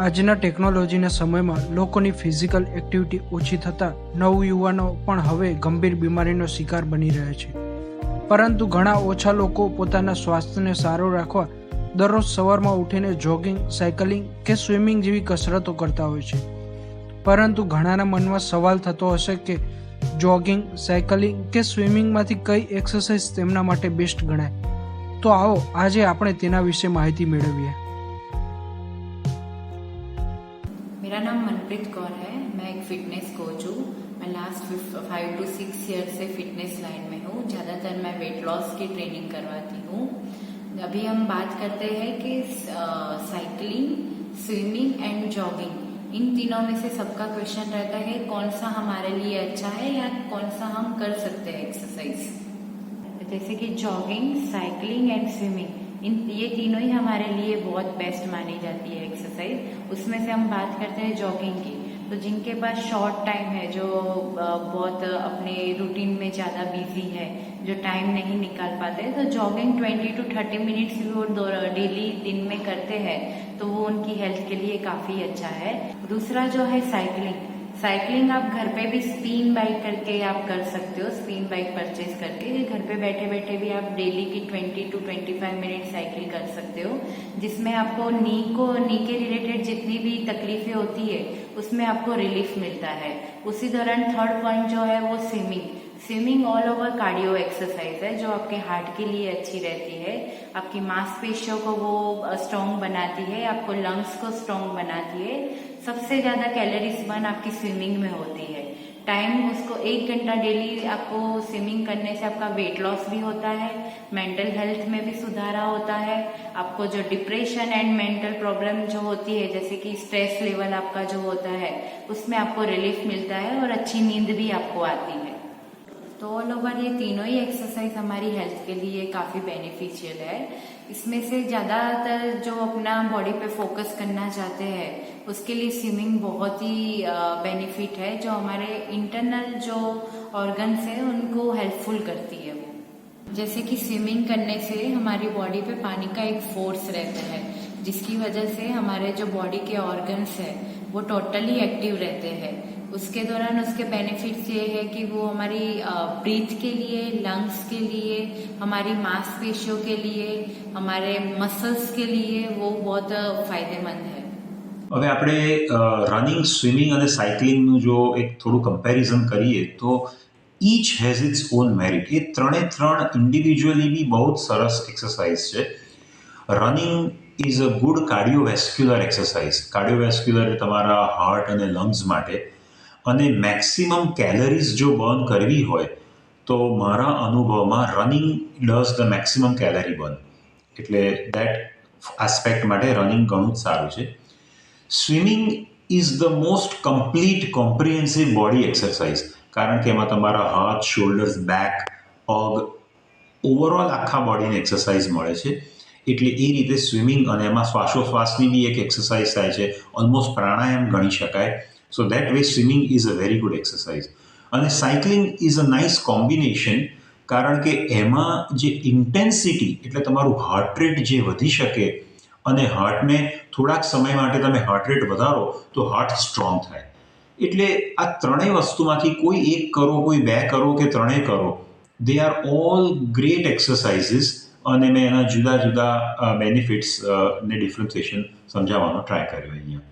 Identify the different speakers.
Speaker 1: આજના ટેકનોલોજીના સમયમાં લોકોની ફિઝિકલ એક્ટિવિટી ઓછી થતાં નવયુવાનો પણ હવે ગંભીર બીમારીનો શિકાર બની રહ્યા છે. પરંતુ ઘણા ઓછા લોકો પોતાના સ્વાસ્થ્યને સારું રાખવા દરરોજ સવારમાં ઉઠીને જોગિંગ, સાયકલિંગ કે સ્વિમિંગ જેવી કસરતો કરતા હોય છે. પરંતુ ઘણાના મનમાં સવાલ થતો હશે કે જોગિંગ, સાયકલિંગ કે સ્વિમિંગમાંથી કઈ એક્સરસાઇઝ તેમના માટે બેસ્ટ ગણાય. તો આવો આજે આપણે તેના વિશે માહિતી મેળવીએ.
Speaker 2: मेरा नाम मनप्रीत कौर है. मैं एक फिटनेस कोच हूँ. मैं लास्ट 5 to 6 ईयर से फिटनेस लाइन में हूँ. ज़्यादातर मैं वेट लॉस की ट्रेनिंग करवाती हूँ. अभी हम बात करते हैं कि साइकिलिंग, स्विमिंग एंड जॉगिंग, इन तीनों में से सबका क्वेश्चन रहता है कौन सा हमारे लिए अच्छा है या कौन सा हम कर सकते हैं एक्सरसाइज. जैसे कि जॉगिंग, साइकिलिंग एंड स्विमिंग, ये तीनों ही हमारे लिए बहुत बेस्ट मानी जाती है एक्सरसाइज. उसमें से हम बात करते हैं जॉगिंग की. तो जिनके पास शॉर्ट टाइम है, जो बहुत अपने रूटीन में ज़्यादा बिजी है, जो टाइम नहीं निकाल पाते, तो जॉगिंग 20 to 30 मिनट्स भी वो डेली दिन में करते हैं तो वो उनकी हेल्थ के लिए काफ़ी अच्छा है. दूसरा जो है साइकिलिंग. साइकिलिंग आप घर पे भी स्पिन बाइक करके आप कर सकते हो. स्पिन बाइक परचेज करके घर पे बैठे बैठे भी आप डेली की 20 to 25 मिनट साइकिल कर सकते हो, जिसमें आपको नी के रिलेटेड जितनी भी तकलीफें होती है उसमें आपको रिलीफ मिलता है. उसी दौरान थर्ड पॉइंट जो है वो swimming. Swimming all over cardio exercise है जो आपके हार्ट के लिए अच्छी रहती है. आपकी मांसपेशियों को वो स्ट्रॉन्ग बनाती है, आपको लंग्स को स्ट्रॉन्ग बनाती है. सबसे ज़्यादा कैलोरीज बर्न आपकी स्विमिंग में होती है. टाइम उसको 1 घंटा डेली आपको स्विमिंग करने से आपका वेट लॉस भी होता है, मेंटल हेल्थ में भी सुधारा होता है. आपको जो डिप्रेशन एंड मेंटल प्रॉब्लम जो होती है, जैसे कि स्ट्रेस लेवल आपका जो होता है, उसमें आपको रिलीफ मिलता है और अच्छी नींद भी आपको आती है. तो ऑल ओवर ये तीनों ही एक्सरसाइज हमारी हेल्थ के लिए काफ़ी बेनिफिशियल है. इसमें से ज़्यादातर जो अपना बॉडी पे फोकस करना चाहते हैं उसके लिए स्विमिंग बहुत ही बेनिफिट है, जो हमारे इंटरनल जो ऑर्गन्स हैं उनको हेल्पफुल करती है. जैसे कि स्विमिंग करने से हमारी बॉडी पे पानी का एक फोर्स रहता है, जिसकी वजह से हमारे जो बॉडी के ऑर्गन्स हैं वो टोटली एक्टिव रहते हैं. उसके दौरान उसके बेनिफिट्स ये है कि वो हमारी ब्रीथ के लिए, लंग्स के लिए, हमारी मांसपेशियों के लिए, हमारे मसल्स के लिए वो बहुत फायदेमंद है.
Speaker 3: હવે આપણે રનિંગ, સ્વિમિંગ અને સાયકલિંગનું જો એક થોડું કમ્પેરિઝન કરીએ તો each has its own merit. એ ત્રણે ત્રણ ઇન્ડિવિજ્યુઅલી બી બહુ જ સરસ એક્સરસાઇઝ છે. Running is a good cardiovascular exercise. Cardiovascular તમારા હાર્ટ અને લંગ્સ માટે. અને મેક્સિમમ કેલરીઝ જો બર્ન કરવી હોય તો મારા અનુભવમાં running does the maximum calorie burn. એટલે દેટ આસ્પેક્ટ માટે રનિંગ ઘણું જ સારું છે. Swimming is the most complete comprehensive body exercise, કારણ કે એમાં તમારા હાથ, શોલ્ડર્સ, બેક, પગ, ઓવરઓલ આખા બોડીને એક્સરસાઇઝ મળે છે. એટલે એ રીતે સ્વિમિંગ, અને એમાં શ્વાસોશ્વાસની બી એક એક્સરસાઇઝ થાય છે, ઓલમોસ્ટ પ્રાણાયામ ગણી શકાય. So that way swimming is a very good exercise. અને cycling is a nice combination, કારણ કે એમાં જે ઇન્ટેન્સિટી, એટલે તમારું હાર્ટ રેટ જે વધી શકે, અને હાર્ટને થોડાક સમય માટે તમે હાર્ટ રેટ વધારો તો હાર્ટ સ્ટ્રોંગ થાય. એટલે આ ત્રણેય વસ્તુમાંથી કોઈ એક કરો, કોઈ બે કરો કે ત્રણેય કરો, they are all great exercises. અને મેં એના જુદા જુદા બેનિફિટ્સ ને ડિફરન્સિએશન સમજાવવાનો ટ્રાય કર્યો અહીંયા.